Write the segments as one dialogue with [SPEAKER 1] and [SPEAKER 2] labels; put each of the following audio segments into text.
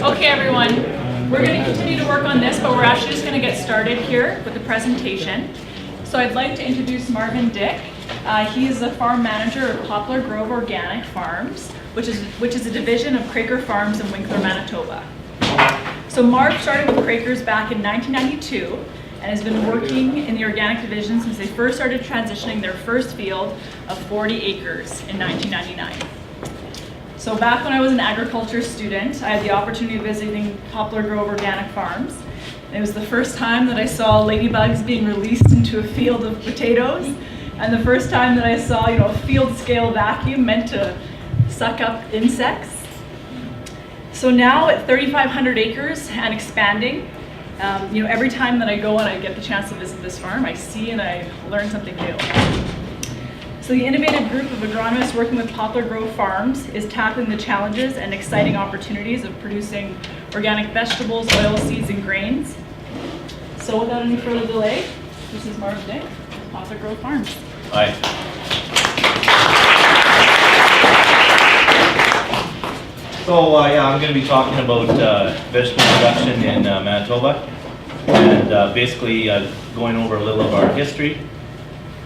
[SPEAKER 1] Okay, everyone, we're going to continue to work on this, but we're actually just going to get started here with the presentation. So I'd like to introduce Marvin Dyck. He is the farm manager of Poplar Grove Organic Farms, which is a division of Kroeker Farms in Winkler, Manitoba. So Marv started with Kroeker's back in 1992 and has been working in the organic division since they first started transitioning their first field of 40 acres in 1999. So back when I was an agriculture student, I had the opportunity of visiting Poplar Grove Organic Farms. And it was the first time that I saw ladybugs being released into a field of potatoes, and the first time that I saw, a field-scale vacuum meant to suck up insects. So now at 3,500 acres and expanding, every time that I go and I get the chance to visit this farm, I see and I learn something new. So the innovative group of agronomists working with Poplar Grove Farms is tackling the challenges and exciting opportunities of producing organic vegetables, oilseeds, and grains. So without any further delay, this is Marvin Dyck, Poplar Grove Farms.
[SPEAKER 2] Hi. So I'm going to be talking about vegetable production in Manitoba, and basically going over a little of our history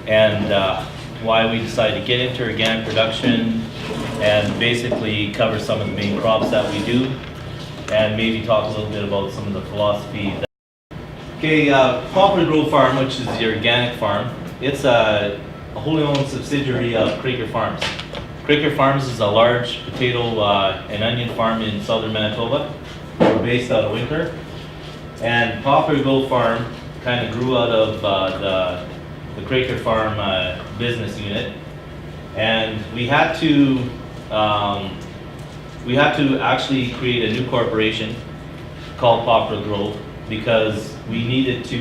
[SPEAKER 2] and why we decided to get into organic production, and basically cover some of the main crops that we do, and maybe talk a little bit about some of the philosophy. Okay, Poplar Grove Farm, which is the organic farm, it's a wholly owned subsidiary of Kroeker Farms. Kroeker Farms is a large potato and onion farm in southern Manitoba. We're based out of Winkler. And Poplar Grove Farm kind of grew out of the Kroeker Farm business unit. And we had to actually create a new corporation called Poplar Grove because we needed to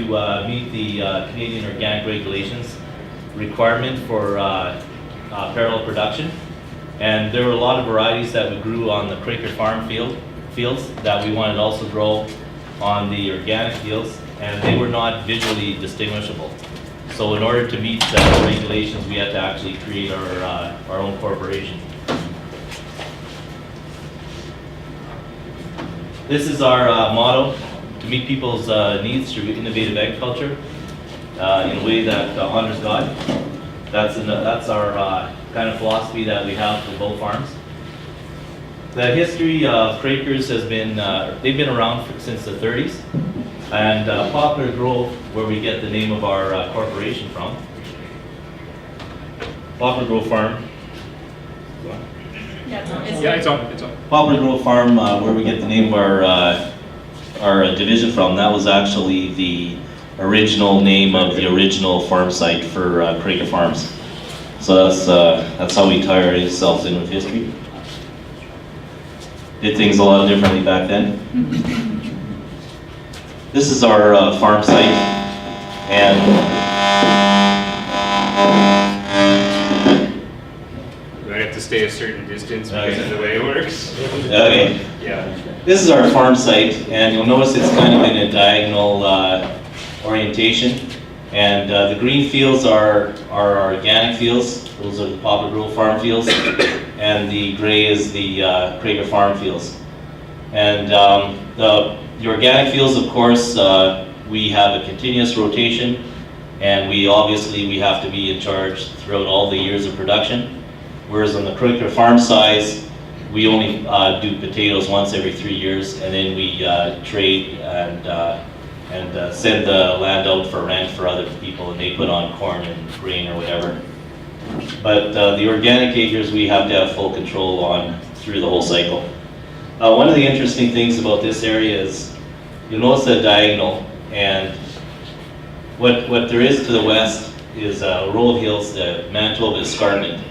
[SPEAKER 2] meet the Canadian organic regulations requirement for parallel production. And there were a lot of varieties that we grew on the Kroeker Farm fields that we wanted to also grow on the organic fields, and they were not visually distinguishable. So in order to meet the regulations, we had to actually create our own corporation. This is our motto: to meet people's needs through innovative agriculture in a way that honors God. That's our kind of philosophy that we have for both farms. The history of Kroeker's has been, they've been around since the 30s. And Poplar Grove, where we get the name of our corporation from. Poplar Grove Farm.
[SPEAKER 1] It's on.
[SPEAKER 2] Poplar Grove Farm, where we get the name of our division from, that was actually the original name of the original farm site for Kroeker Farms. So that's how we tie ourselves in with history. Did things a lot differently back then. This is our farm site, and
[SPEAKER 3] do I have to stay a certain distance because of the way it works?
[SPEAKER 2] Okay.
[SPEAKER 3] Yeah.
[SPEAKER 2] This is our farm site, and you'll notice it's kind of in a diagonal orientation. And the green fields are our organic fields. Those are the Poplar Grove Farm fields. And the gray is the Kroeker Farm fields. And the organic fields, of course, we have a continuous rotation. And we have to be in charge throughout all the years of production. Whereas on the Kroeker Farm size, we only do potatoes once every 3 years. And then we trade and send the land out for rent for other people, and they put on corn and grain or whatever. But the organic acres we have to have full control on through the whole cycle. One of the interesting things about this area is you'll notice the diagonal, and what there is to the west is a row of hills, the Manitoba escarpment.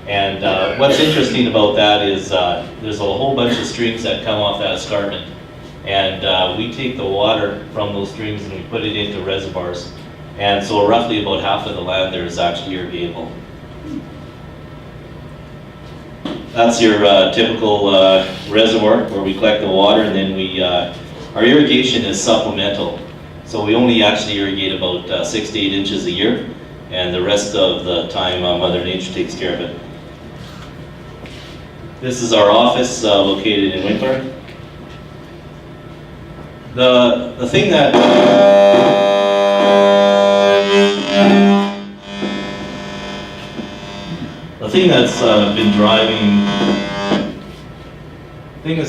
[SPEAKER 2] And what's interesting about that is there's a whole bunch of streams that come off that escarpment. And we take the water from those streams and we put it into reservoirs. And so roughly about half of the land there is actually irrigatable. That's your typical reservoir where we collect the water, and then our irrigation is supplemental. So we only actually irrigate about 6 to 8 inches a year, and the rest of the time Mother Nature takes care of it. This is our office located in Winkler. The thing that the thing that's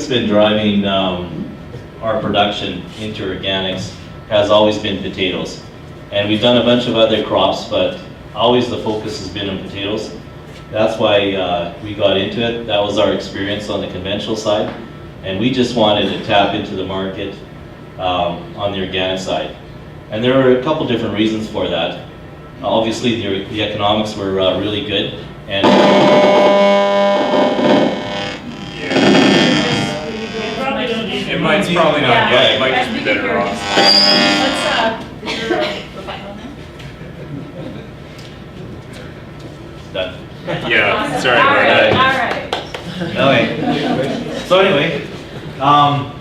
[SPEAKER 2] been driving our production into organics has always been potatoes, and we've done a bunch of other crops, but always the focus has been on potatoes. That's why we got into it. That was our experience on the conventional side, and we just wanted to tap into the market on the organic side. And there were a couple different reasons for that. Obviously, the economics were really good, and
[SPEAKER 3] It might probably not, yeah, it might just be better off.
[SPEAKER 1] Let's, is there a button on there?
[SPEAKER 2] done.
[SPEAKER 3] Yeah, sorry about that.
[SPEAKER 1] All right.
[SPEAKER 2] Okay. So anyway,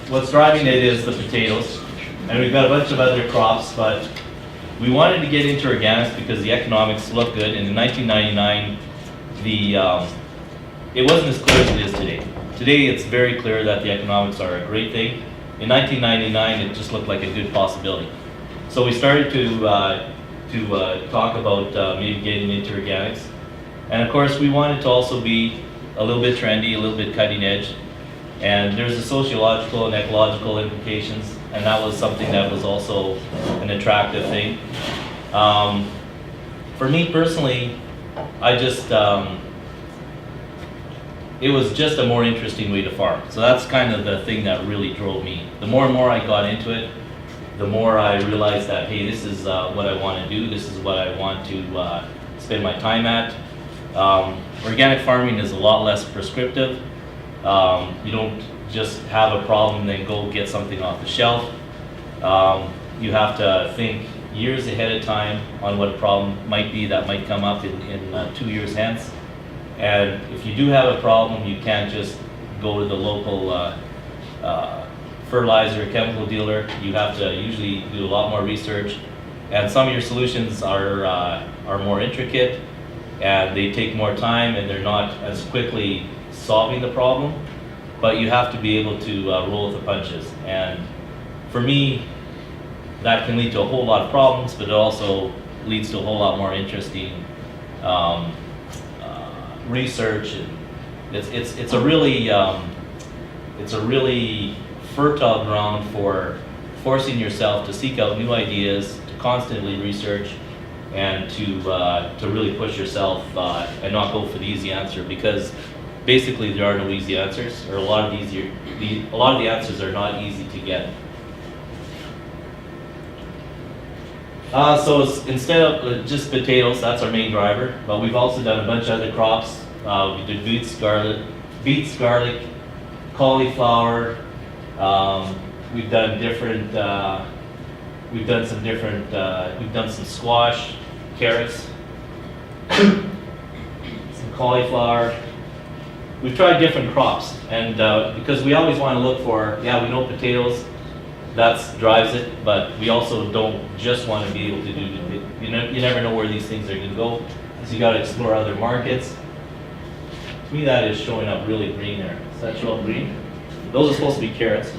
[SPEAKER 2] what's driving it is the potatoes, and we've got a bunch of other crops, but we wanted to get into organics because the economics look good. And in 1999, it wasn't as clear as it is today. Today, it's very clear that the economics are a great thing. In 1999, it just looked like a good possibility. So we started to talk about maybe getting into organics. And of course, we wanted to also be a little bit trendy, a little bit cutting edge. And there's the sociological and ecological implications, and that was something that was also an attractive thing. For me personally, I just, it was just a more interesting way to farm. So that's kind of the thing that really drove me. The more and more I got into it, the more I realized that, hey, this is what I want to do, this is what I want to spend my time at. Organic farming is a lot less prescriptive. You don't just have a problem and then go get something off the shelf. You have to think years ahead of time on what a problem might be that might come up in 2 years hence. And if you do have a problem, you can't just go to the local fertilizer chemical dealer. You have to usually do a lot more research, and some of your solutions are more intricate, and they take more time, and they're not as quickly solving the problem, but you have to be able to roll with the punches. And for me, that can lead to a whole lot of problems, but it also leads to a whole lot more interesting research. And it's a really fertile ground for forcing yourself to seek out new ideas, to constantly research, and to really push yourself and not go for the easy answer, because basically there are no easy answers, or a lot of the answers are not easy to get. So instead of just potatoes, that's our main driver, but we've also done a bunch of other crops. We did beets, garlic, cauliflower. We've done some squash, carrots, some cauliflower. We've tried different crops, and because we always want to look for, we know potatoes, that drives it, but we also don't just want to be able to do, you never know where these things are going to go, so you got to explore other markets. To me, that is showing up really green there. Does that show up green? Those are supposed to be carrots.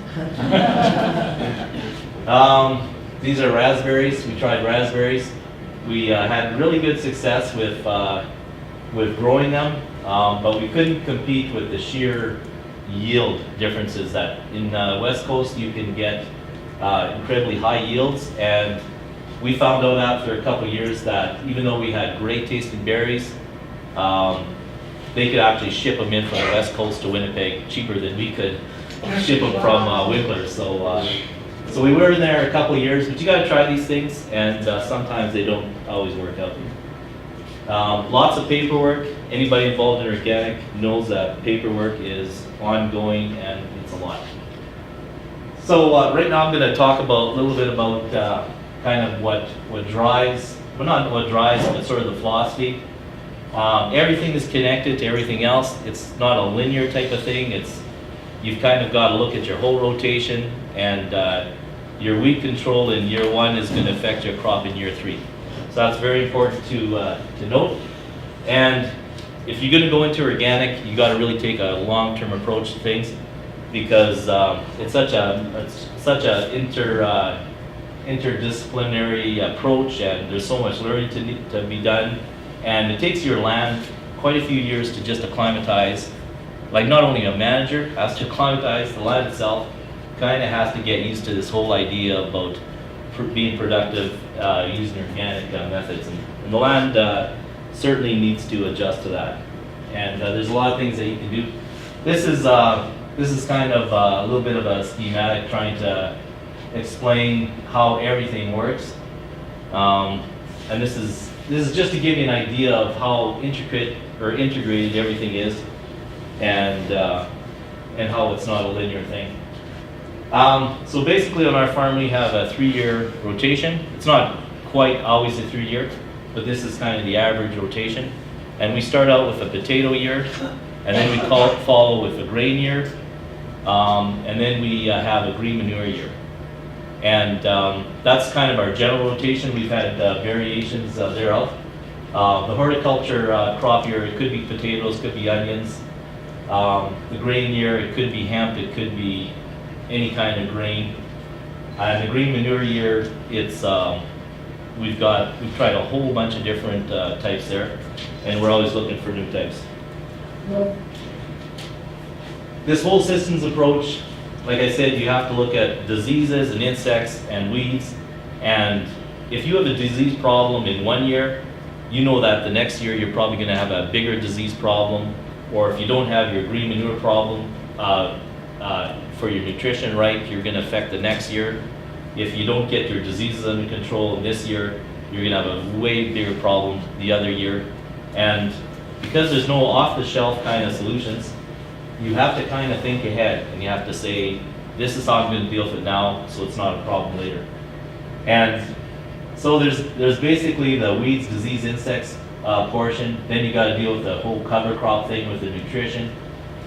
[SPEAKER 2] These are raspberries. We tried raspberries. We had really good success with growing them, but we couldn't compete with the sheer yield differences that in the West Coast you can get incredibly high yields. And we found out after a couple of years that even though we had great tasting berries, they could actually ship them in from the West Coast to Winnipeg cheaper than we could ship them from Winkler. So we were in there a couple of years, but you got to try these things, and sometimes they don't always work out. Lots of paperwork. Anybody involved in organic knows that paperwork is ongoing, and it's a lot. So right now I'm going to talk a little bit about kind of what drives, well, not what drives, but sort of the philosophy. Everything is connected to everything else. It's not a linear type of thing. You've kind of got to look at your whole rotation, and your weed control in year 1 is going to affect your crop in year 3. So that's very important to note. And if you're going to go into organic, you got to really take a long-term approach to things. because it's such a interdisciplinary approach, and there's so much learning to be done, and it takes your land quite a few years to just acclimatize. Like, not only a manager has to acclimatize, the land itself kind of has to get used to this whole idea about being productive using organic methods, and the land certainly needs to adjust to that. And there's a lot of things that you can do. This is kind of a little bit of a schematic trying to explain how everything works. And this is just to give you an idea of how intricate or integrated everything is, and how it's not a linear thing. So basically on our farm we have a 3-year rotation. It's not quite always a 3-year, but this is kind of the average rotation. And we start out with a potato year, and then we follow with a grain year, and then we have a green manure year. And that's kind of our general rotation. We've had variations thereof. The horticulture crop year, it could be potatoes, could be onions. The grain year, it could be hemp, it could be any kind of grain. And the green manure year, it's we've tried a whole bunch of different types there, and we're always looking for new types. This whole systems approach, like I said, you have to look at diseases and insects and weeds, and if you have a disease problem in one year, you know that the next year you're probably going to have a bigger disease problem, or if you don't have your green manure problem for your nutrition right, you're going to affect the next year. If you don't get your diseases under control in this year, you're going to have a way bigger problem the other year. And because there's no off-the-shelf kind of solutions, you have to kind of think ahead, and you have to say, this is how I'm going to deal with it now, so it's not a problem later. And so there's basically the weeds, disease, insects portion. Then you got to deal with the whole cover crop thing with the nutrition.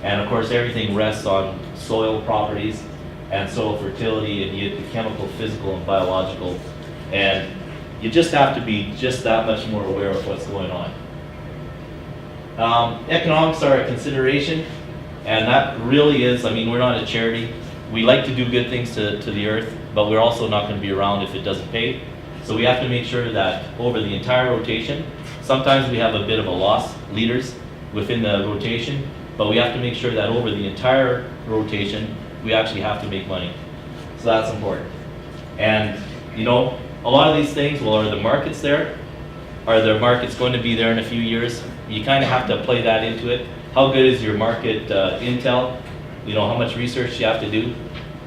[SPEAKER 2] And of course, everything rests on soil properties and soil fertility, and you get the chemical, physical, and biological. And you just have to be just that much more aware of what's going on. Economics are a consideration, and that really is, I mean, we're not a charity. We like to do good things to the earth, but we're also not going to be around if it doesn't pay. So we have to make sure that over the entire rotation, sometimes we have a bit of a loss leaders within the rotation, but we have to make sure that over the entire rotation, we actually have to make money. So that's important. And, you know, a lot of these things, well, are the markets there? Are the markets going to be there in a few years? You kind of have to play that into it. How good is your market intel? You know, how much research you have to do?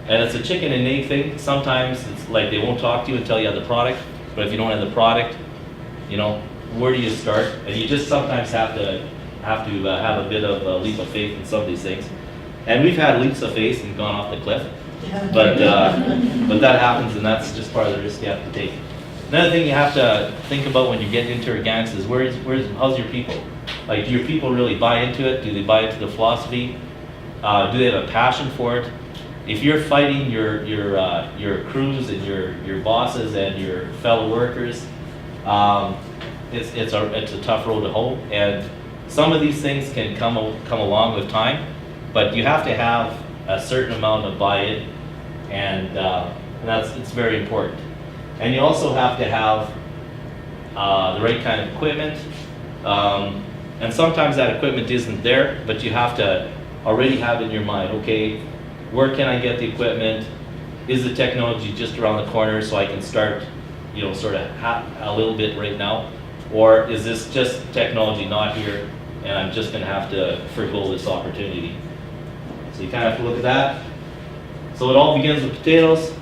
[SPEAKER 2] And it's a chicken and egg thing. Sometimes it's like they won't talk to you until you have the product, but if you don't have the product, you know, where do you start? And you just sometimes have to have a bit of a leap of faith in some of these things. And we've had leaps of faith and gone off the cliff, but that happens, and that's just part of the risk you have to take. Another thing you have to think about when you get into organics is how's your people? Like, do your people really buy into it? Do they buy into the philosophy? Do they have a passion for it? If you're fighting your crews and your bosses and your fellow workers, it's a tough road to hoe. And some of these things can come along with time, but you have to have a certain amount of buy-in, and it's very important. And you also have to have the right kind of equipment, and sometimes that equipment isn't there, but you have to already have in your mind, okay, where can I get the equipment? Is the technology just around the corner so I can start, you know, sort of a little bit right now? Or is this just technology not here, and I'm just going to have to forgo this opportunity? So you kind of have to look at that. So it all begins with potatoes.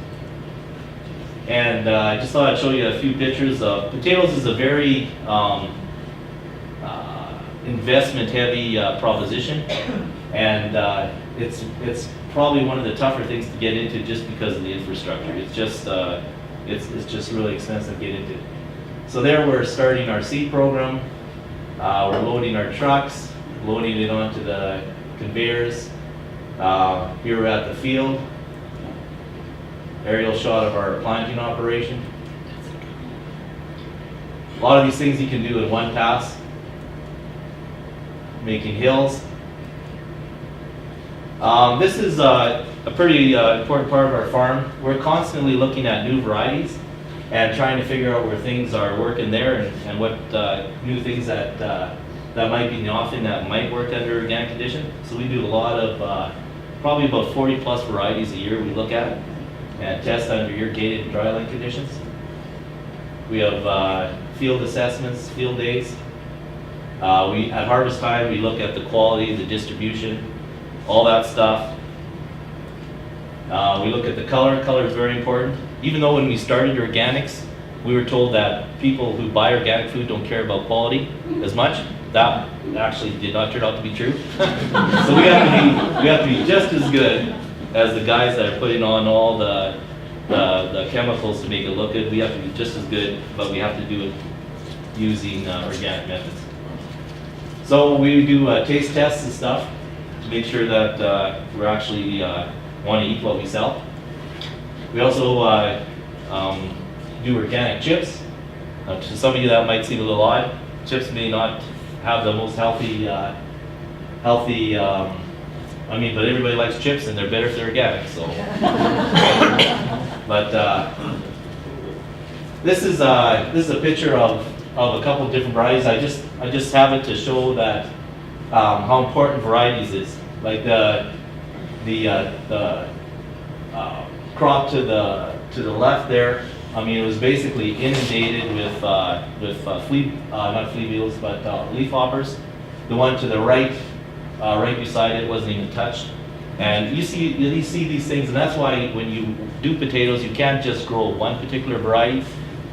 [SPEAKER 2] And I just thought I'd show you a few pictures. Potatoes is a very investment-heavy proposition, and it's probably one of the tougher things to get into just because of the infrastructure. It's just really expensive to get into. So there we're starting our seed program. We're loading our trucks, loading it onto the conveyors. Here we're at the field. Aerial shot of our planting operation. A lot of these things you can do in one pass. Making hills. This is a pretty important part of our farm. We're constantly looking at new varieties and trying to figure out where things are working there and what new things that might be in the offing that might work under organic condition. So we do a lot of, probably about 40 plus varieties a year we look at and test under irrigated and dryland conditions. We have field assessments, field days. At harvest time, we look at the quality, the distribution, all that stuff. We look at the color. Color is very important. Even though when we started organics, we were told that people who buy organic food don't care about quality as much. That actually did not turn out to be true. So we have to be just as good as the guys that are putting on all the chemicals to make it look good. We have to be just as good, but we have to do it using organic methods. So we do taste tests and stuff to make sure that we're actually want to eat what we sell. We also do organic chips. To some of you that might seem a little odd. Chips may not have the most healthy, but everybody likes chips and they're better if they're organic, so. But this is a picture of a couple of different varieties. I just have it to show that how important varieties is. Like the crop to the left there. I mean, it was basically inundated with not flea beetles, but leaf hoppers. The one to the right, right beside it, wasn't even touched. And you see these things, and that's why when you do potatoes, you can't just grow one particular variety.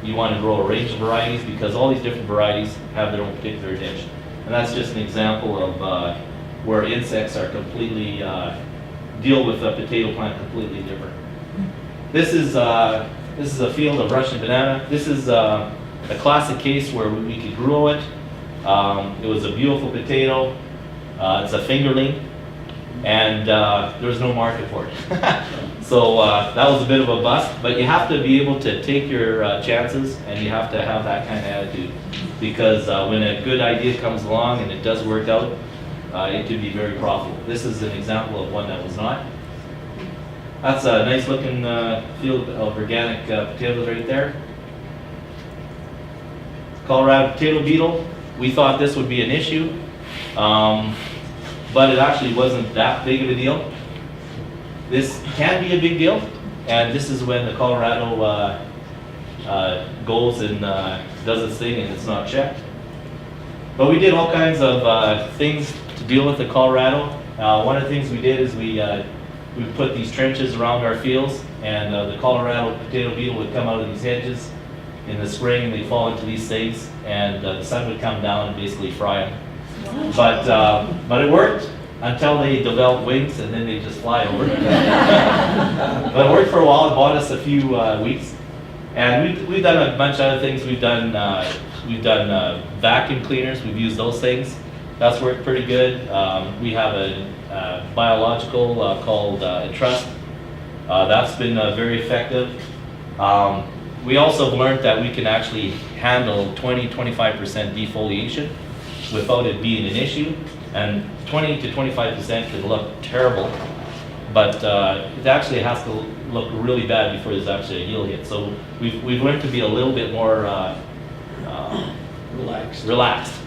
[SPEAKER 2] You want to grow a range of varieties because all these different varieties have their own particular attention. And that's just an example of where insects are completely deal with a potato plant completely different. This is a field of Russian banana. This is a classic case where we could grow it. It was a beautiful potato. It's a fingerling, and there was no market for it. So that was a bit of a bust, but you have to be able to take your chances, and you have to have that kind of attitude, because when a good idea comes along and it does work out, it can be very profitable. This is an example of one that was not. That's a nice looking field of organic potatoes right there. Colorado potato beetle. We thought this would be an issue, but it actually wasn't that big of a deal. This can be a big deal, and this is when the Colorado goes and does its thing and it's not checked. But we did all kinds of things to deal with the Colorado. One of the things we did is we put these trenches around our fields, and the Colorado potato beetle would come out of these hedges in the spring, and they fall into these things, and the sun would come down and basically fry them. But it worked until they developed wings, and then they just fly over. But it worked for a while. It bought us a few weeks, and we've done a bunch of other things. We've done vacuum cleaners. We've used those things. That's worked pretty good. We have a biological called Trust. That's been very effective. We also learned that we can actually handle 20-25% defoliation without it being an issue. And 20 to 25% can look terrible, but it actually has to look really bad before there's actually a yield hit. So we've learned to be a little bit more relaxed.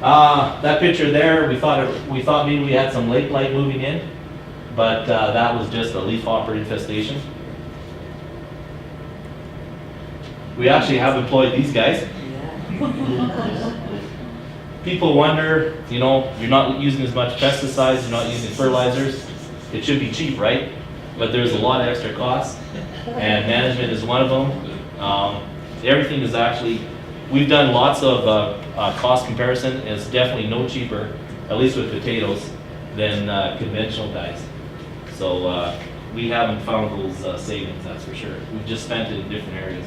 [SPEAKER 2] That picture there, we thought maybe we had some lake blight moving in, but that was just a leaf hopper infestation. We actually have employed these guys. People wonder, you're not using as much pesticides, you're not using fertilizers. It should be cheap, right? But there's a lot of extra costs, and management is one of them. Everything is actually, we've done lots of cost comparison. It's definitely no cheaper, at least with potatoes, than conventional guys. So we haven't found those savings, that's for sure. We've just spent it in different areas.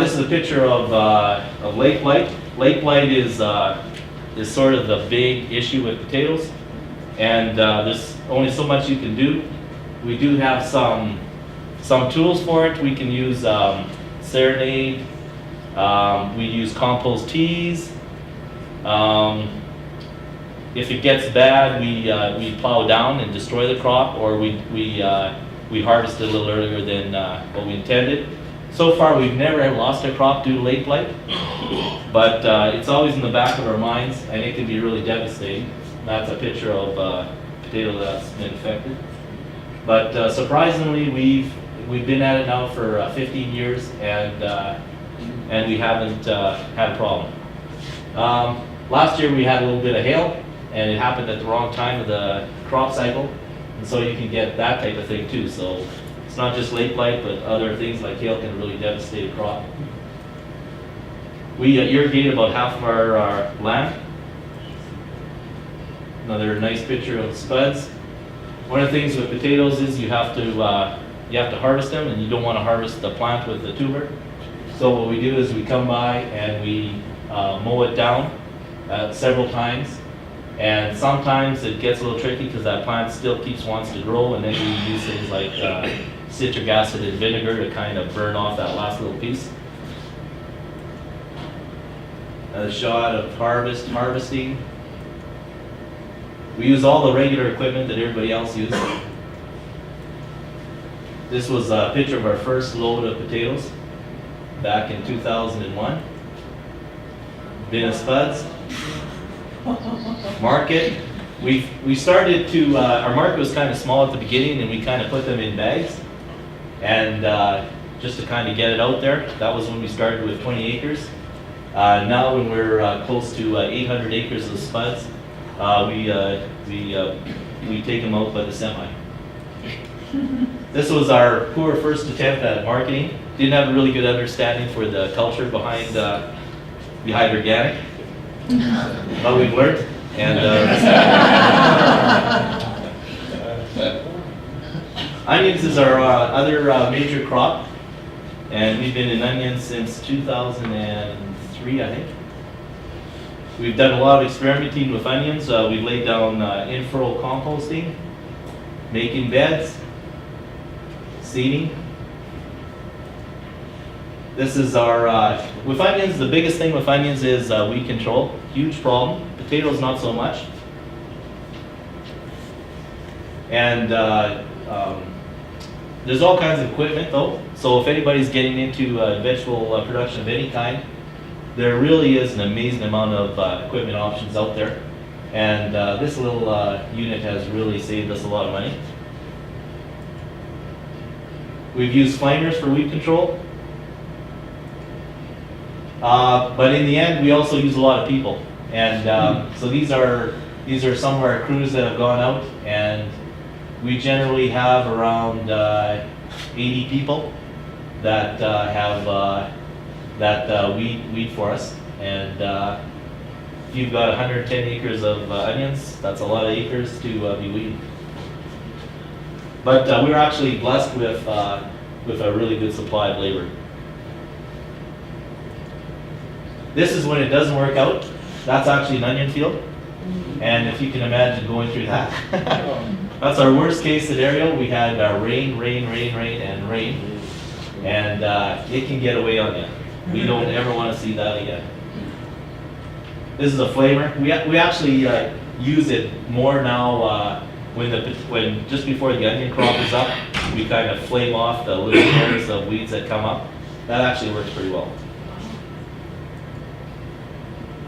[SPEAKER 2] This is a picture of lake blight. Lake blight is sort of the big issue with potatoes, and there's only so much you can do. We do have some tools for it. We can use Serenade. We use Compost Teas.
[SPEAKER 4] If it gets bad, we plow down and destroy the crop, or we harvest it a little earlier than what we intended. So far, we've never lost a crop due to late blight, but it's always in the back of our minds, and it can be really devastating. That's a picture of a potato that's been affected. But surprisingly, we've been at it now for 15 years, and we haven't had a problem. Last year we had a little bit of hail, and it happened at the wrong time of the crop cycle, and so you can get that type of thing too. So it's not just late blight, but other things like hail can really devastate a crop. We irrigate about half of our land. Another nice picture of spuds. One of the things with potatoes is you have to harvest them, and you don't want to harvest the plant with the tuber. So what we do is we come by and we mow it down several times, and sometimes it gets a little tricky because that plant still wants to grow, and then we use things like citric acid and vinegar to kind of burn off that last little piece. Another shot of harvesting. We use all the regular equipment that everybody else uses. This was a picture of our first load of potatoes back in 2001. Bin of spuds. Market. We started to, our market was kind of small at the beginning, and we kind of put them in bags. And just to kind of get it out there, that was when we started with 20 acres. Now when we're close to 800 acres of spuds, we take them out by the semi. This was our poor first attempt at marketing. Didn't have a really good understanding for the culture behind organic, but we've learned. And onions is our other major crop, and we've been in onions since 2003, I think. We've done a lot of experimenting with onions. We've laid down in-furrow composting, making beds, seeding. This is our, with onions, the biggest thing with onions is weed control. Huge problem. Potatoes, not so much. And there's all kinds of equipment though. So if anybody's getting into vegetable production of any kind, there really is an amazing amount of equipment options out there. And this little unit has really saved us a lot of money. We've used flamers for weed control. But in the end, we also use a lot of people. And so these are some of our crews that have gone out, and we generally have around 80 people that weed for us. And if you've got 110 acres of onions, that's a lot of acres to be weeding. But we're actually blessed with a really good supply of labor. This is when it doesn't work out. That's actually an onion field. And if you can imagine going through that. That's our worst case scenario. We had rain, and rain. And it can get away on you. We don't ever want to see that again. This is a flamer. We actually use it more now when just before the onion crop is up. We kind of flame off the little hairs of weeds that come up. That actually works pretty well.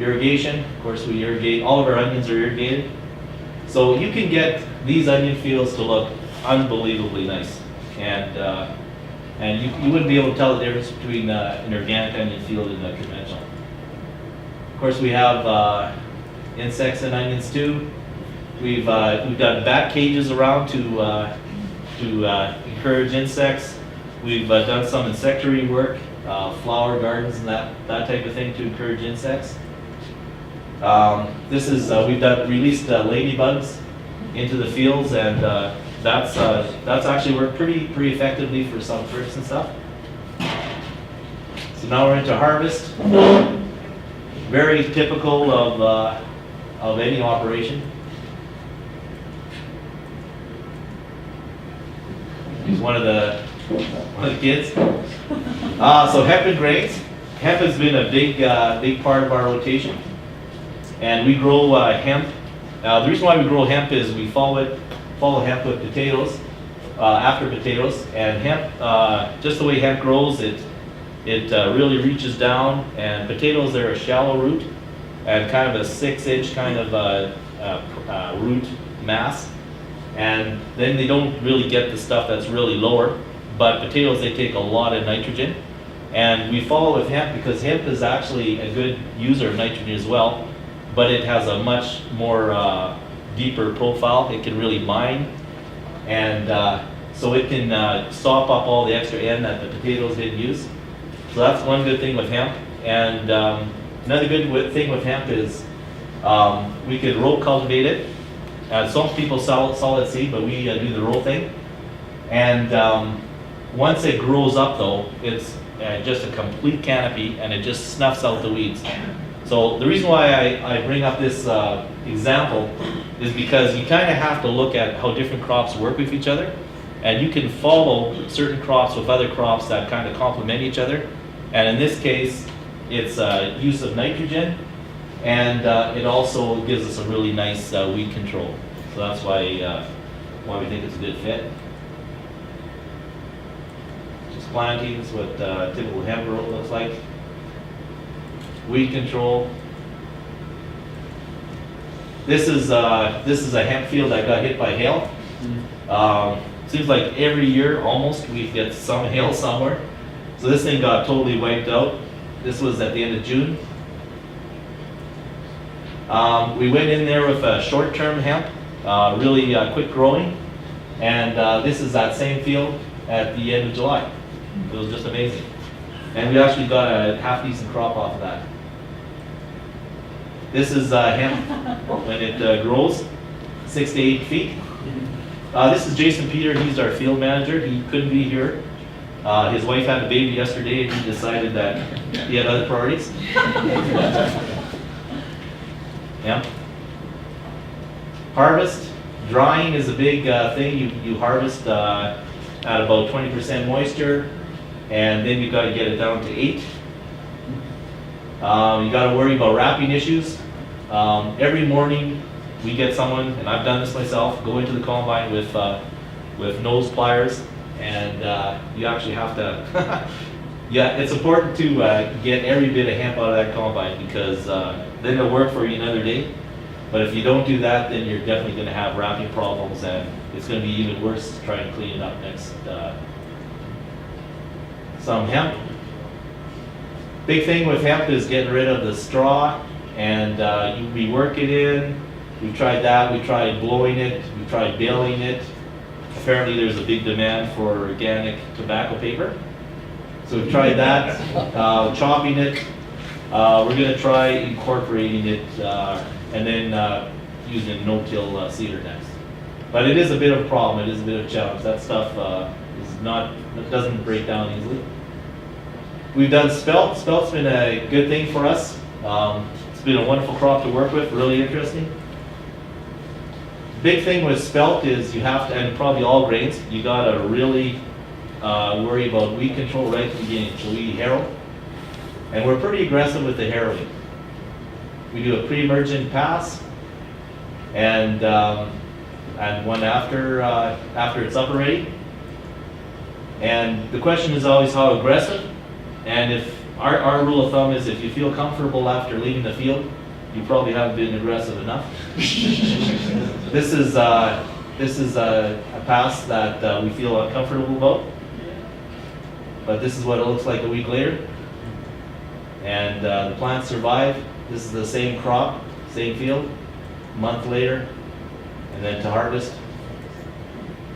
[SPEAKER 4] Irrigation, of course we irrigate, all of our onions are irrigated. So you can get these onion fields to look unbelievably nice. And you wouldn't be able to tell the difference between an organic onion field and a conventional. Of course we have insects in onions too. We've done bat cages around to encourage insects. We've done some insectary work, flower gardens and that type of thing to encourage insects. This is we've released ladybugs into the fields, and that's actually worked pretty effectively for some fruits and stuff. So now we're into harvest. Very typical of any operation. He's one of the kids. So hemp and grains. Hemp has been a big part of our rotation. And we grow hemp. The reason why we grow hemp is we follow hemp with potatoes, after potatoes. And hemp, just the way hemp grows, it really reaches down. And potatoes, they're a shallow root and kind of a 6-inch kind of root mass. And then they don't really get the stuff that's really lower. But potatoes, they take a lot of nitrogen. And we follow with hemp because hemp is actually a good user of nitrogen as well, but it has a much more deeper profile. It can really mine, and so it can sop up all the extra N that the potatoes didn't use. So that's one good thing with hemp. And another good thing with hemp is we could row cultivate it. Some people sell solid seed, but we do the row thing. And once it grows up though, it's just a complete canopy, and it just snuffs out the weeds. So the reason why I bring up this example is because you kind of have to look at how different crops work with each other, and you can follow certain crops with other crops that kind of complement each other. And in this case, it's use of nitrogen, and it also gives us a really nice weed control. So that's why we think it's a good fit. Plantings, what typical hemp row looks like. Weed control. This is a hemp field that got hit by hail. Seems like every year almost we get some hail somewhere. So this thing got totally wiped out. This was at the end of June. We went in there with a short-term hemp, really quick growing, and this is that same field at the end of July. It was just amazing. And we actually got a half-decent crop off of that. This is hemp when it grows, 6 to 8 feet. This is Jason Peter, he's our field manager. He couldn't be here. His wife had a baby yesterday, and he decided that he had other priorities. Yeah. Harvest. Drying is a big thing. You harvest at about 20% moisture, and then you got to get it down to 8. You got to worry about wrapping issues. Every morning we get someone, and I've done this myself, go into the combine with nose pliers, and you actually have to. Yeah, it's important to get every bit of hemp out of that combine, because then it'll work for you another day. But if you don't do that, then you're definitely going to have wrapping problems, and it's going to be even worse to try and clean it up next. Some hemp. Big thing with hemp is getting rid of the straw, and we work it in. We've tried that. We tried blowing it. We tried baling it. Apparently, there's a big demand for organic tobacco paper, so we've tried that. Chopping it. We're going to try incorporating it, and then using a no-till cedar next. But it is a bit of a problem. It is a bit of a challenge. That stuff it doesn't break down easily. We've done spelt. Spelt's been a good thing for us. It's been a wonderful crop to work with, really interesting. Big thing with spelt is you have to, and probably all grains, you gotta really worry about weed control right at the beginning. So we harrow, and we're pretty aggressive with the harrowing. We do a pre-emergent pass, and one after it's up already. And the question is always how aggressive. And if our rule of thumb is, if you feel comfortable after leaving the field, you probably haven't been aggressive enough. This is a pass that we feel uncomfortable about. But this is what it looks like a week later. And the plants survive. This is the same crop, same field, a month later, and then to harvest.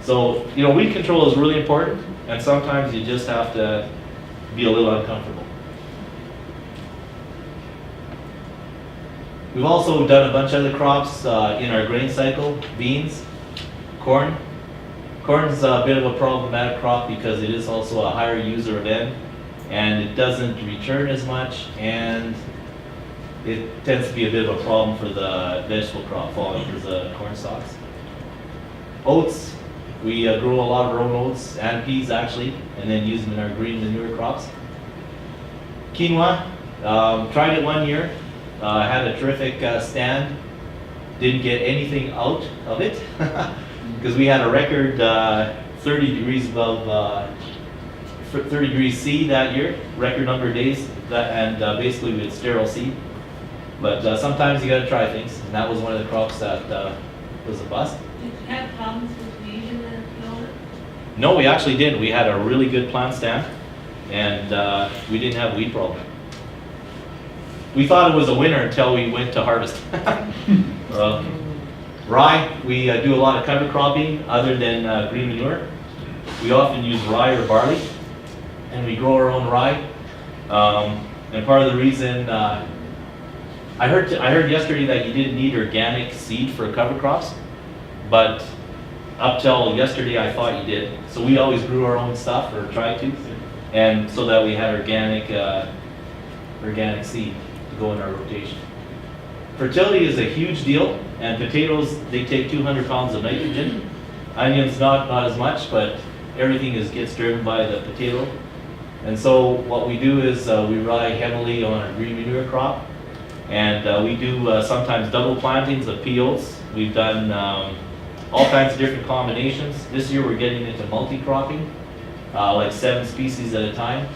[SPEAKER 4] So, weed control is really important, and sometimes you just have to be a little uncomfortable. We've also done a bunch of other crops in our grain cycle. Beans, corn. Corn's a bit of a problematic crop because it is also a higher user of N, and it doesn't return as much, and it tends to be a bit of a problem for the vegetable crop falling into the corn stalks. Oats, we grow a lot of our own oats and peas actually, and then use them in our green manure crops. Quinoa, tried it one year, Had a terrific stand. Didn't get anything out of it because we had a record 30 degrees above 30 degrees C that year, record number of days, and basically we had sterile seed. But sometimes you got to try things, and that was one of the crops that was a bust.
[SPEAKER 5] Did you have problems with weed in the field?
[SPEAKER 4] No, we actually didn't. We had a really good plant stand, and we didn't have a weed problem. We thought it was a winner until we went to harvest. Rye, we do a lot of cover cropping other than green manure. We often use rye or barley, and we grow our own rye. And part of the reason, I heard yesterday that you didn't need organic seed for cover crops, but up till yesterday I thought you did. So we always grew our own stuff, or tried to, and so that we had organic seed to go in our rotation. Fertility is a huge deal, and potatoes, they take 200 pounds of nitrogen. Onions not as much, but everything gets driven by the potato. And so what we do is we rely heavily on our green manure crop, and we do sometimes double plantings of POs. We've done all kinds of different combinations. This year we're getting into multi-cropping, like 7 species at a time.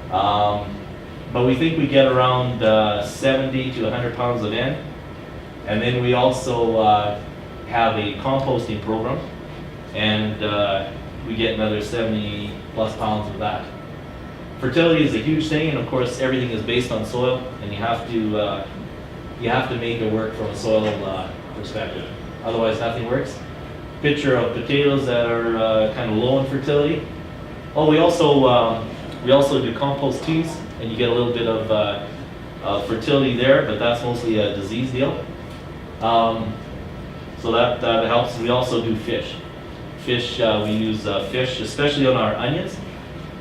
[SPEAKER 4] But we think we get around 70 to 100 pounds of N. And then we also have a composting program, and we get another 70 plus pounds of that. Fertility is a huge thing, and of course everything is based on soil, and you have to make it work from a soil perspective. Otherwise nothing works. Picture of potatoes that are kind of low in fertility. Oh, we also do compost teas, and you get a little bit of fertility there, but that's mostly a disease deal. So that helps. We also do fish. Fish, we use fish, especially on our onions.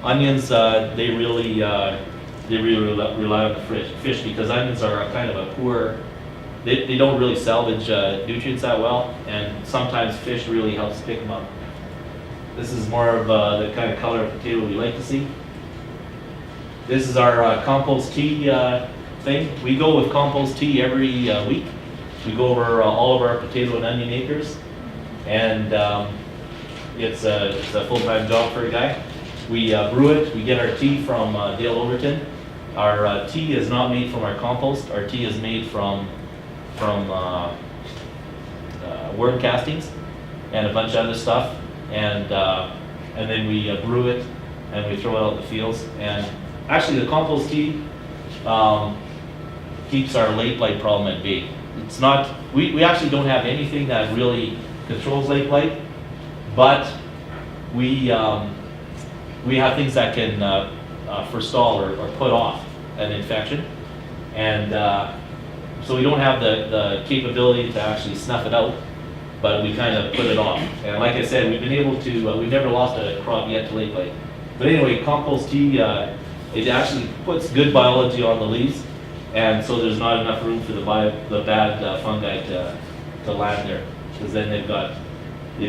[SPEAKER 4] Onions, they really rely on the fish because onions are a kind of a poor. They don't really salvage nutrients that well, and sometimes fish really helps pick them up. This is more of the kind of color of potato we like to see. This is our compost tea thing. We go with compost tea every week. We go over all of our potato and onion acres, and it's a full-time job for a guy. We brew it. We get our tea from Dale Overton. Our tea is not made from our compost. Our tea is made from worm castings and a bunch of other stuff, and then we brew it and we throw it out in the fields. And actually, the compost tea keeps our lake blight problem at bay. It's not. We actually don't have anything that really controls lake blight, but we have things that can forestall or put off an infection, and so we don't have the capability to actually snuff it out, but we kind of put it off. And like I said, we've been able to, we've never lost a crop yet to lake blight. But anyway, compost tea, it actually puts good biology on the leaves, and so there's not enough room for the bad fungi to land there, because then they've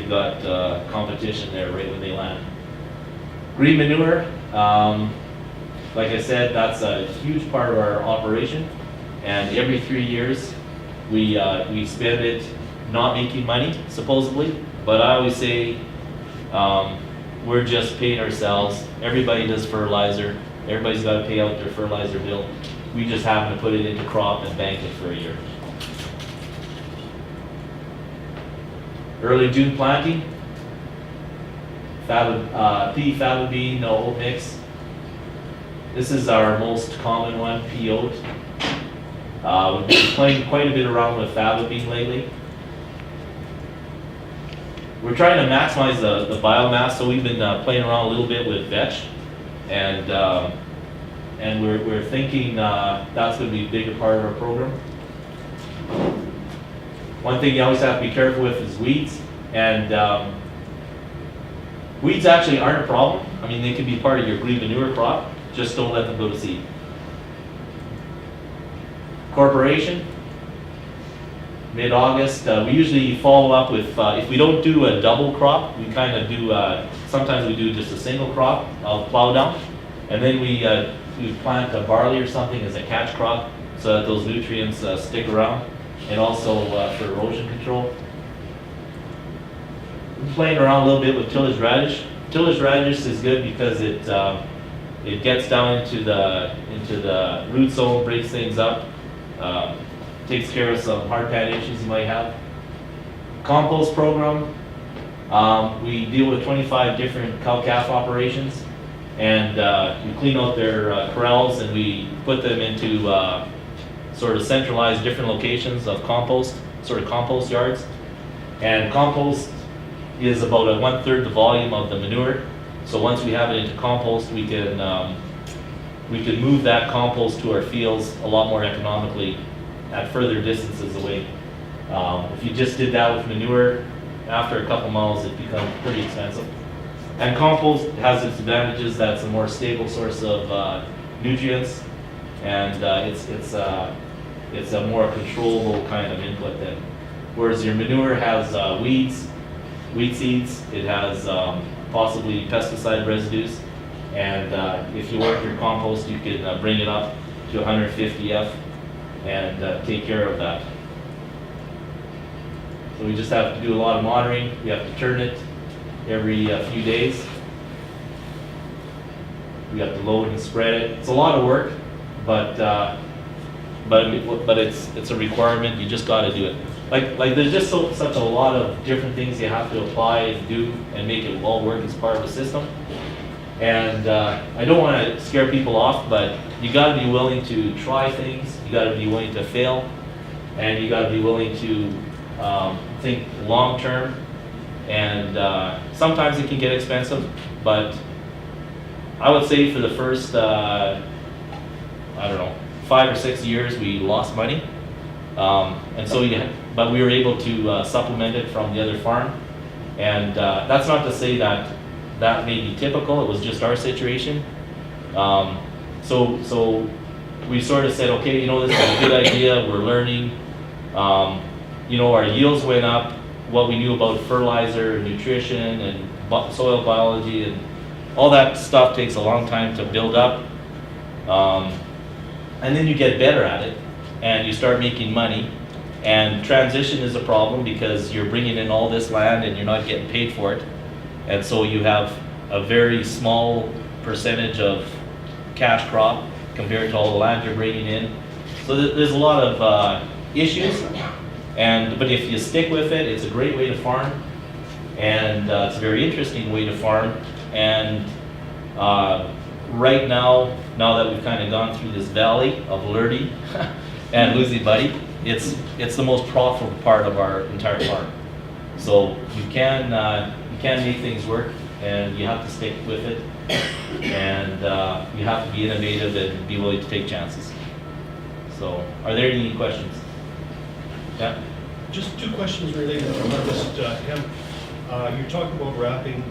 [SPEAKER 4] got competition there right when they land. Green manure, like I said, that's a huge part of our operation, and every 3 years we spend it not making money, supposedly, but I always say we're just paying ourselves. Everybody does fertilizer. Everybody's got to pay out their fertilizer bill. We just happen to put it into crop and bank it for a year. Early June planting. Pea, fava bean, no oat mix. This is our most common one, pea oat. We've been playing quite a bit around with fava bean lately. We're trying to maximize the biomass, so we've been playing around a little bit with vetch, and we're thinking that's going to be a bigger part of our program. One thing you always have to be careful with is weeds, and weeds actually aren't a problem. I mean, they can be part of your green manure crop, just don't let them go to seed. Corporation, mid-August. We usually follow up with, if we don't do a double crop, we kind of do, sometimes we do just a single crop of plow down, and then we plant a barley or something as a catch crop, so that those nutrients stick around, and also for erosion control. I'm playing around a little bit with tillage radish. Tillage radish is good because it gets down into the root zone, breaks things up, takes care of some hard pan issues you might have. Compost program, we deal with 25 different cow-calf operations, and we clean out their corrals, and we put them into sort of centralized different locations of compost, sort of compost yards. And compost is about 1/3 the volume of the manure. So once we have it into compost, we can move that compost to our fields a lot more economically at further distances away. If you just did that with manure, after a couple miles, it becomes pretty expensive. And compost has its advantages. That's a more stable source of nutrients, and it's a more controllable kind of input then. Whereas your manure has weeds, weed seeds, it has possibly pesticide residues, and if you work your compost, you can bring it up to 150 F and take care of that. So we just have to do a lot of monitoring. We have to turn it every few days. We have to load and spread it. It's a lot of work, but it's a requirement. You just got to do it. Like there's just such a lot of different things you have to apply and do and make it all work as part of the system. And I don't want to scare people off, but you got to be willing to try things. You got to be willing to fail, and you got to be willing to think long term. And sometimes it can get expensive, but I would say for the first, I don't know, 5 or 6 years, we lost money. And so but we were able to supplement it from the other farm. And that's not to say that that may be typical, it was just our situation. So we sort of said, okay, you know, this is a good idea, we're learning. You know, our yields went up, what we knew about fertilizer, nutrition, and soil biology, and all that stuff takes a long time to build up. And then you get better at it, and you start making money. And transition is a problem because you're bringing in all this land and you're not getting paid for it. And so you have a very small percentage of cash crop compared to all the land you're bringing in. So there's a lot of issues. But if you stick with it, it's a great way to farm, and it's a very interesting way to farm. And right now that we've kind of gone through this valley of learning and losing money, it's the most profitable part of our entire farm. So you can make things work, and you have to stick with it, and you have to be innovative and be willing to take chances. So, are there any questions? Yeah.
[SPEAKER 6] Just two questions related to harvest hemp. You're talking about wrapping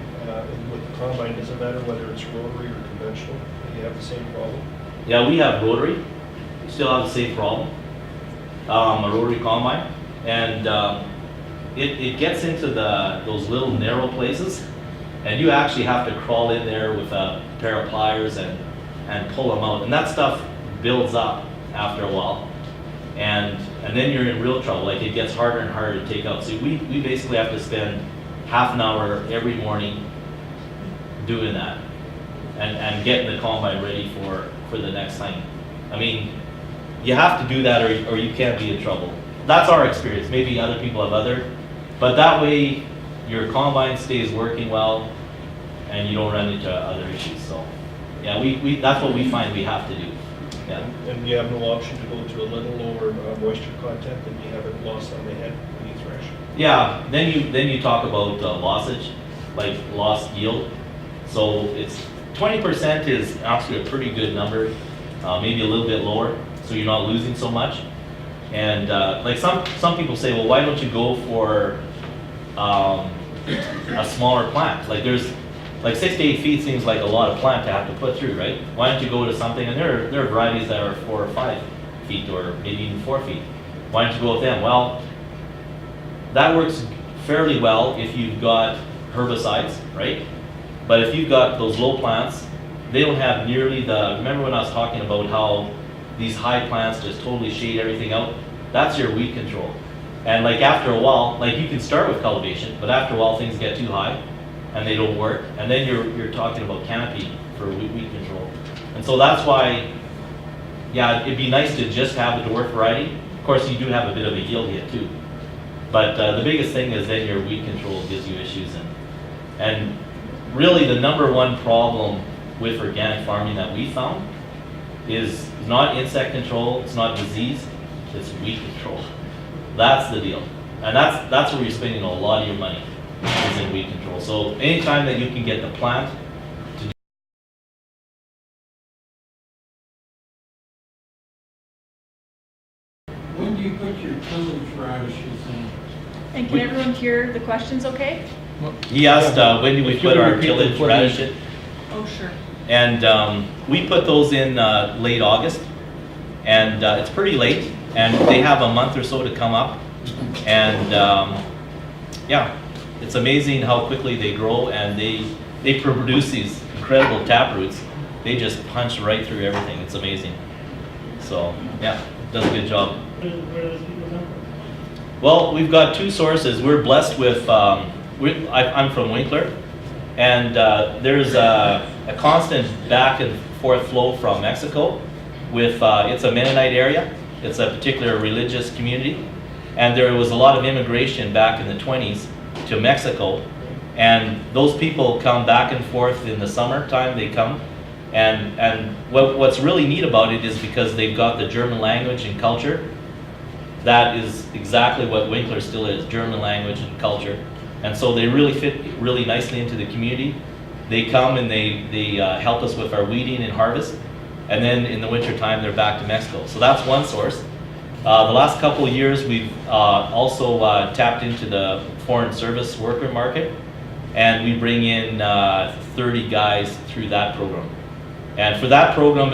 [SPEAKER 6] with the combine. Does it matter whether it's rotary or conventional? Do you have the same problem?
[SPEAKER 4] Yeah, we have rotary. We still have the same problem. A rotary combine, and it gets into those little narrow places, and you actually have to crawl in there with a pair of pliers and pull them out, and that stuff builds up after a while. And then you're in real trouble. Like, it gets harder and harder to take out. So we basically have to spend half an hour every morning doing that and getting the combine ready for the next time. I mean, you have to do that or you can't be in trouble. That's our experience. Maybe other people have other, but that way your combine stays working well and you don't run into other issues. So yeah, we that's what we find we have to do. Yeah.
[SPEAKER 6] And you have no option to go to a little lower moisture content than you have it lost on the head when you thresh.
[SPEAKER 4] Yeah, then you talk about lossage, like lost yield. So it's 20% is actually a pretty good number, maybe a little bit lower, so you're not losing so much. And like some people say, well, why don't you go for a smaller plant? Like there's like 6 to 8 feet seems like a lot of plant to have to put through, right? Why don't you go to something, and there are varieties that are 4 or 5 feet or maybe even 4 feet. Why don't you go with them? Well, that works fairly well if you've got herbicides, right? But if you've got those low plants, they don't have nearly remember when I was talking about how these high plants just totally shade everything out, that's your weed control. And like after a while, like you can start with cultivation, but after a while things get too high and they don't work, and then you're talking about canopy for weed control. And so that's why, yeah, it'd be nice to just have the dwarf variety. Of course, you do have a bit of a yield hit too. But the biggest thing is then your weed control gives you issues. And really the number one problem with organic farming that we found is not insect control, it's not disease, it's weed control. That's the deal. And that's where you're spending a lot of your money, is in weed control. So anytime that you can get the plant to
[SPEAKER 7] When do you put your tillage radishes in?
[SPEAKER 1] And can everyone hear the questions okay?
[SPEAKER 4] He asked when do we put our tillage radish in?
[SPEAKER 1] Oh, sure.
[SPEAKER 4] And we put those in late August, and it's pretty late, and they have a month or so to come up. And yeah, it's amazing how quickly they grow, and they produce these incredible taproots. They just punch right through everything. It's amazing. So yeah, does a good job.
[SPEAKER 7] Where do those people come from?
[SPEAKER 4] Well, we've got two sources. We're blessed with, I'm from Winkler, and there's a constant back and forth flow from Mexico with, it's a Mennonite area. It's a particular religious community. And there was a lot of immigration back in the 20s to Mexico. And those people come back and forth in the summertime, they come. And what's really neat about it is because they've got the German language and culture. That is exactly what Winkler still is, German language and culture. And so they really fit really nicely into the community. They come and they help us with our weeding and harvest. And then in the winter time, they're back to Mexico. So that's one source. The last couple of years, we've also tapped into the foreign service worker market. And we bring in 30 guys through that program. And for that program,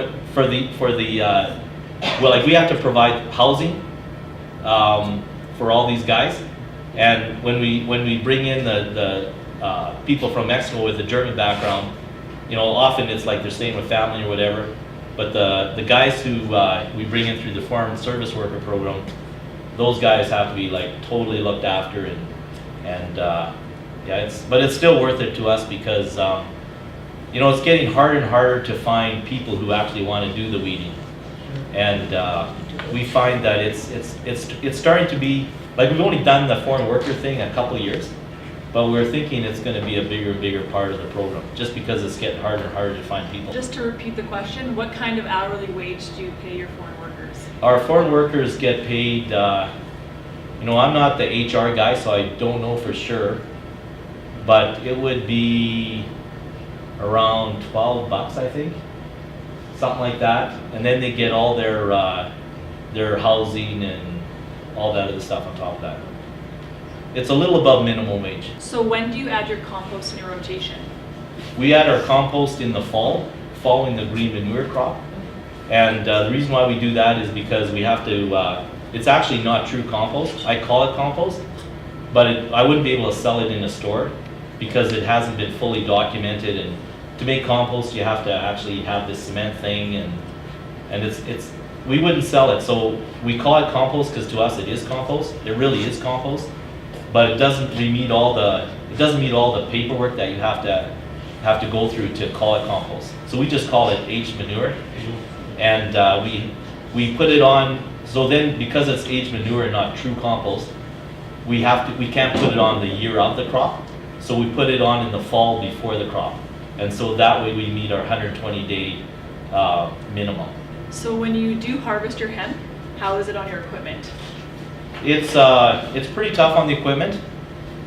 [SPEAKER 4] well, like we have to provide housing for all these guys. And when we bring in the people from Mexico with a German background, you know, often it's like they're staying with family or whatever. But the guys who we bring in through the foreign service worker program, those guys have to be like totally looked after, and yeah, but it's still worth it to us because you know, it's getting harder and harder to find people who actually want to do the weeding, and we find that it's starting to be like we've only done the foreign worker thing a couple of years, but we're thinking it's going to be a bigger and bigger part of the program just because it's getting harder and harder to find people.
[SPEAKER 1] Just to repeat the question, what kind of hourly wage do you pay your foreign workers?
[SPEAKER 4] Our foreign workers get paid, you know, I'm not the HR guy, so I don't know for sure, but it would be around $12, I think, something like that. And then they get all their housing and all that other stuff on top of that. It's a little above minimum wage.
[SPEAKER 1] So when do you add your compost in your rotation?
[SPEAKER 4] We add our compost in the fall, following the green manure crop. And the reason why we do that is because we have to, it's actually not true compost. I call it compost, but I wouldn't be able to sell it in a store because it hasn't been fully documented. And to make compost, you have to actually have this cement thing, and we wouldn't sell it. So we call it compost because to us it is compost. It really is compost, but it doesn't meet all the paperwork that you have to go through to call it compost. So we just call it aged manure, and we put it on. So then, because it's aged manure and not true compost, we can't put it on the year of the crop. So we put it on in the fall before the crop, and so that way we meet our 120-day minimum.
[SPEAKER 1] So when you do harvest your hemp, how is it on your equipment?
[SPEAKER 4] It's pretty tough on the equipment,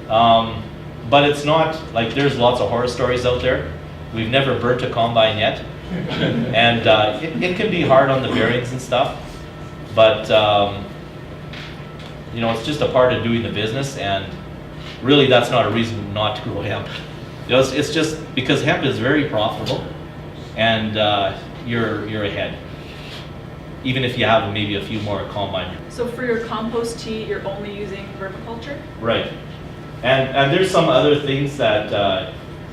[SPEAKER 4] but it's not like there's lots of horror stories out there. We've never burnt a combine yet, and it can be hard on the bearings and stuff, but you know, it's just a part of doing the business, and really that's not a reason not to grow hemp. You know, it's just because hemp is very profitable, and you're ahead, even if you have maybe a few more combine.
[SPEAKER 1] So for your compost tea, you're only using vermiculture?
[SPEAKER 4] Right, and there's some other things that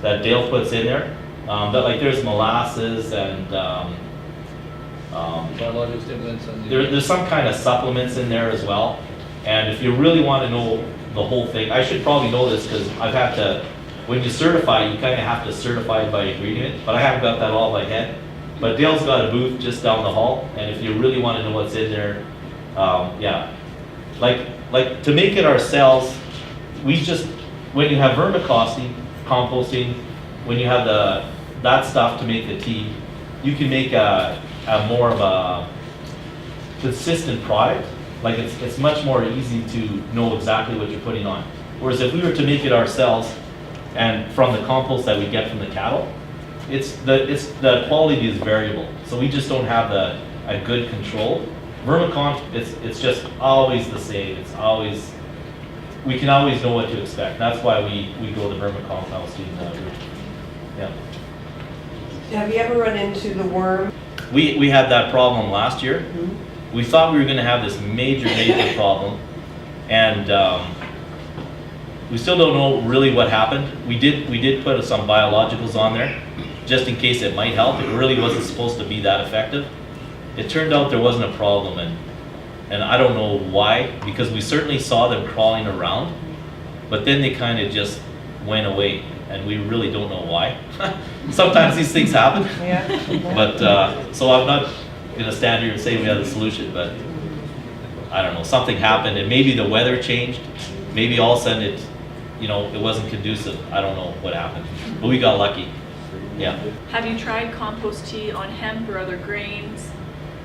[SPEAKER 4] that Dale puts in there, but like there's molasses and
[SPEAKER 7] Biological stimulants on the.
[SPEAKER 4] There's some kind of supplements in there as well. And if you really want to know the whole thing, I should probably know this because I've had to, when you certify, you kind of have to certify it by ingredient, but I haven't got that all by head. But Dale's got a booth just down the hall, and if you really want to know what's in there, yeah. Like to make it ourselves, we just, when you have vermicomposting, composting, when you have that stuff to make the tea, you can make a more of a consistent product. Like it's much more easy to know exactly what you're putting on. Whereas if we were to make it ourselves, and from the compost that we get from the cattle, the quality is variable. So we just don't have a good control. Vermicomp, it's just always the same. It's always, we can always know what to expect. That's why we go the vermicomposting route. Yeah.
[SPEAKER 8] Have you ever run into the worm?
[SPEAKER 4] We had that problem last year. We thought we were going to have this major problem, and we still don't know really what happened. We did put some biologicals on there, just in case it might help. It really wasn't supposed to be that effective. It turned out there wasn't a problem, and I don't know why, because we certainly saw them crawling around, but then they kind of just went away, and we really don't know why. Sometimes these things happen.
[SPEAKER 8] Yeah.
[SPEAKER 4] But, so I'm not gonna stand here and say we have the solution, but I don't know, something happened, and maybe the weather changed, maybe all of a sudden it wasn't conducive. I don't know what happened, but we got lucky. Yeah.
[SPEAKER 1] Have you tried compost tea on hemp or other grains?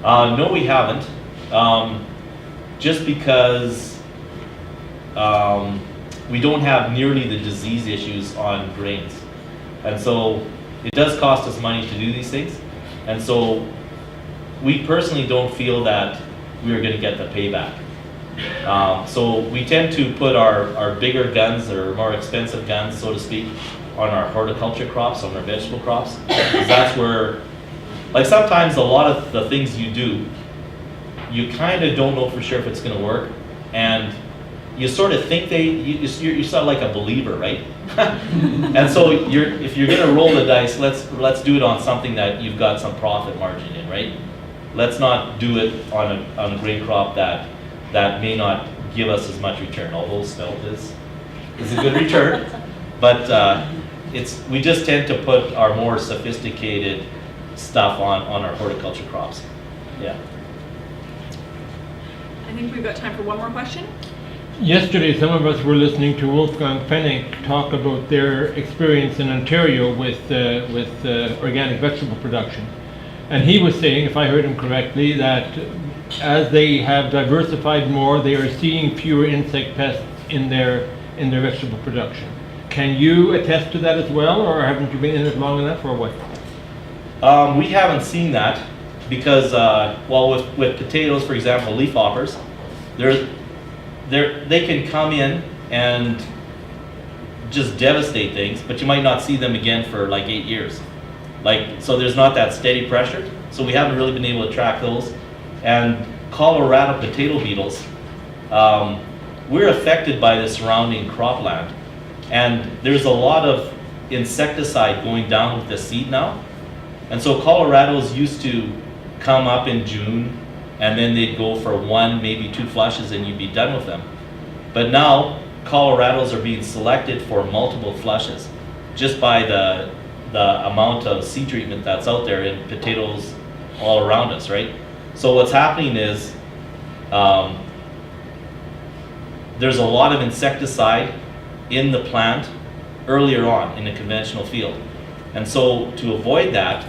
[SPEAKER 4] No, we haven't. Just because we don't have nearly the disease issues on grains. And so it does cost us money to do these things. And so we personally don't feel that we are going to get the payback. So we tend to put our bigger guns, or more expensive guns, so to speak, on our horticulture crops, on our vegetable crops. Because that's where, like sometimes a lot of the things you do, you kind of don't know for sure if it's going to work. And you sort of think you're sort of like a believer, right? And so if you're going to roll the dice, let's do it on something that you've got some profit margin in, right? Let's not do it on a grain crop that may not give us as much return, although spelt is a good return. But we just tend to put our more sophisticated stuff on our horticulture crops. Yeah.
[SPEAKER 1] I think we've got time for one more question.
[SPEAKER 7] Yesterday, some of us were listening to Wolfgang Fennick talk about their experience in Ontario with organic vegetable production. And he was saying, if I heard him correctly, that as they have diversified more, they are seeing fewer insect pests in their vegetable production. Can you attest to that as well, or haven't you been in it long enough, or what?
[SPEAKER 4] We haven't seen that because, with potatoes, for example, leafhoppers, they can come in and just devastate things, but you might not see them again for like 8 years. So there's not that steady pressure. So we haven't really been able to track those. And Colorado potato beetles, we're affected by the surrounding cropland. And there's a lot of insecticide going down with the seed now. And so Colorado's used to come up in June, and then they'd go for 1, maybe 2 flushes, and you'd be done with them. But now Colorados are being selected for multiple flushes just by the amount of seed treatment that's out there in potatoes all around us, right? So what's happening is there's a lot of insecticide in the plant earlier on in a conventional field. And so to avoid that,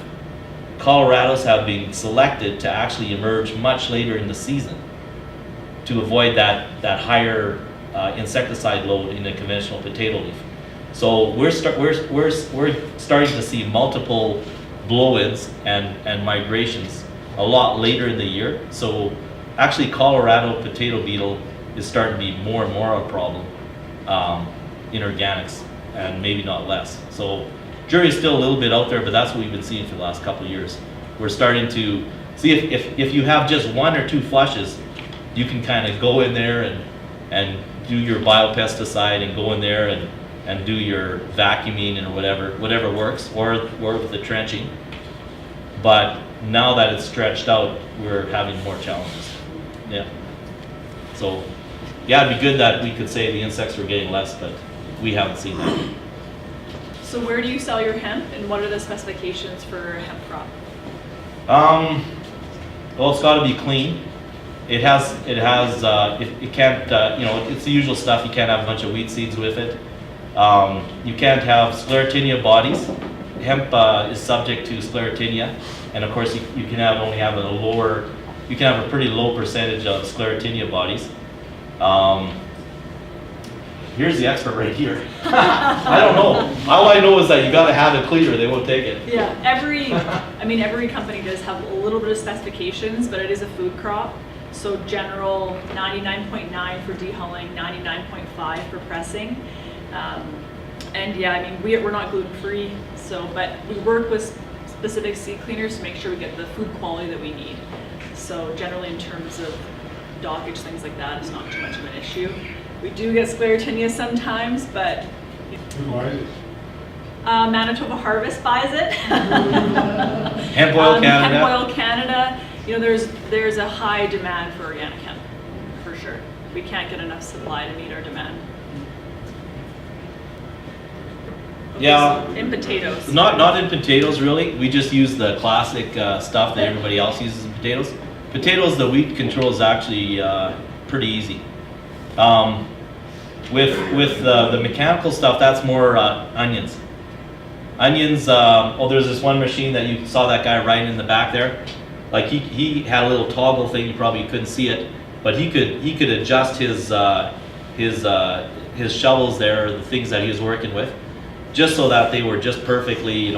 [SPEAKER 4] Colorados have been selected to actually emerge much later in the season to avoid that higher insecticide load in a conventional potato leaf. So we're starting to see multiple blow-ins and migrations a lot later in the year. So actually Colorado potato beetle is starting to be more and more a problem in organics, and maybe not less. So jury's still a little bit out there, but that's what we've been seeing for the last couple of years. We're starting to see if you have just 1 or 2 flushes, you can kind of go in there and do your biopesticide and go in there and do your vacuuming and whatever works, or with the trenching. but now that it's stretched out, we're having more challenges. Yeah. So, yeah, it'd be good that we could say the insects were getting less, but we haven't seen that.
[SPEAKER 1] So where do you sell your hemp, and what are the specifications for a hemp crop?
[SPEAKER 4] Well, it's got to be clean. It can't, it's the usual stuff. You can't have a bunch of weed seeds with it. You can't have sclerotinia bodies. Hemp is subject to sclerotinia, and of course you can only have a pretty low percentage of sclerotinia bodies. Here's the expert right here. I don't know. All I know is that you got to have it clear, they won't take it.
[SPEAKER 1] Yeah, every company does have a little bit of specifications, but it is a food crop. So general 99.9 for dehulling, 99.5 for pressing. And yeah, I mean, we're not gluten-free, but we work with specific seed cleaners to make sure we get the food quality that we need. So generally in terms of dockage, things like that, it's not too much of an issue. We do get sclerotinia sometimes, but...
[SPEAKER 9] Who buys it?
[SPEAKER 1] Manitoba Harvest buys it.
[SPEAKER 4] Hemp Oil Canada.
[SPEAKER 1] Hemp Oil Canada. You know, there's a high demand for organic hemp, for sure. We can't get enough supply to meet our demand.
[SPEAKER 4] Yeah.
[SPEAKER 1] In potatoes.
[SPEAKER 4] Not in potatoes, really. We just use the classic stuff that everybody else uses in potatoes. Potatoes, the weed control is actually pretty easy. With the mechanical stuff, that's more onions. Onions, there's this one machine that you saw that guy riding in the back there. Like he had a little toggle thing, you probably couldn't see it, but he could adjust his shovels there, the things that he was working with, just so that they were just perfectly,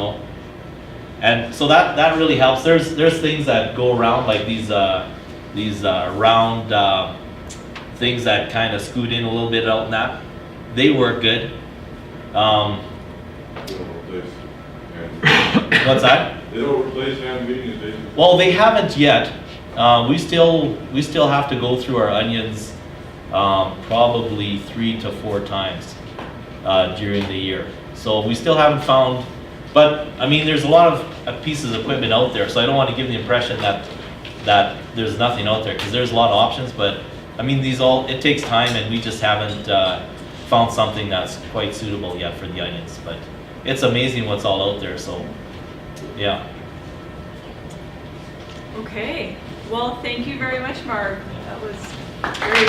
[SPEAKER 4] and so that really helps. There's things that go around, like these round things that kind of scoot in a little bit out and that. They work good. What's that?
[SPEAKER 9] They don't replace hand weeding, they?
[SPEAKER 4] Well, they haven't yet. We still have to go through our onions probably 3 to 4 times during the year. So we still haven't found, but I mean, there's a lot of pieces of equipment out there, so I don't want to give the impression that there's nothing out there, because there's a lot of options, but I mean, it takes time, and we just haven't found something that's quite suitable yet for the onions, but it's amazing what's all out there, so yeah.
[SPEAKER 1] Okay. Well, thank you very much, Marv. That was very